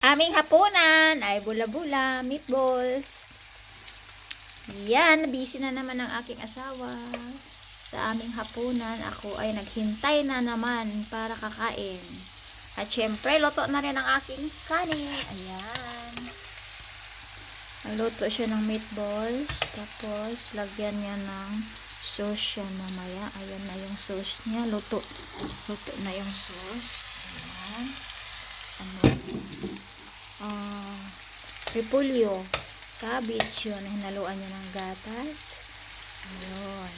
aming hapunan ay bula-bula, meatballs. Yan, busy na naman ang aking asawa. Sa aming hapunan, ako ay naghintay na naman para kakain. At syempre, luto na rin ang aking kanin. Ayan. Nagluto siya ng meatballs. Tapos, lagyan niya ng sauce siya mamaya. Ayan na yung sauce niya. Luto na yung sauce. Ayan. Repolyo. Cabbage yun. Hinaluan niya ng gatas. Ayun.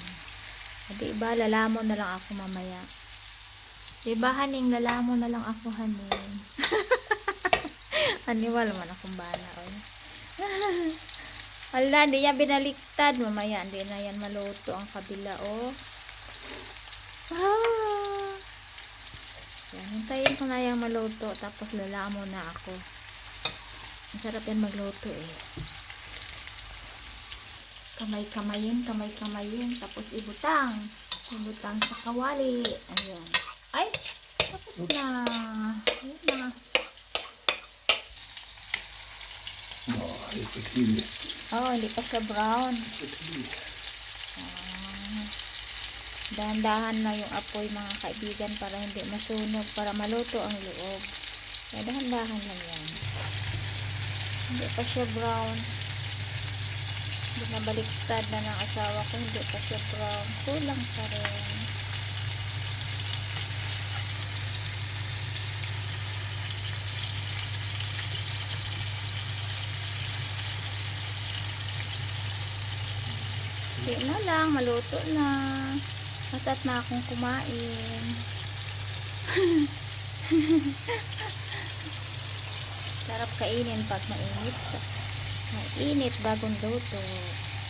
Diba, lalamon na lang ako mamaya. Diba, haning, lalamon na lang ako, haning. Aniwal man akong bana. Hala, hindi yan binaliktad. Mamaya, hindi na yan maluto ang kabila, oh. Yan, hintayin ko na yung maluto. Tapos lalamon na ako. Masarap yan magluto, eh. Kamay-kamayin. Tapos ibutang sa kawali. Ayan. Ay, tapos na. Ayan na. Hindi pa siya brown. Dahan-dahan na yung apoy, mga kaibigan, para hindi masunog, para maluto ang loob. Kaya dahan-dahan lang yan. Hindi pa siya brown. Binabaliktad na ng asawa ko, hindi pa siya brown. Kulang pa rin. Hindi na lang, maluto na. Matat na akong kumain. Sarap kainin pag mainit. Mainit bagong luto.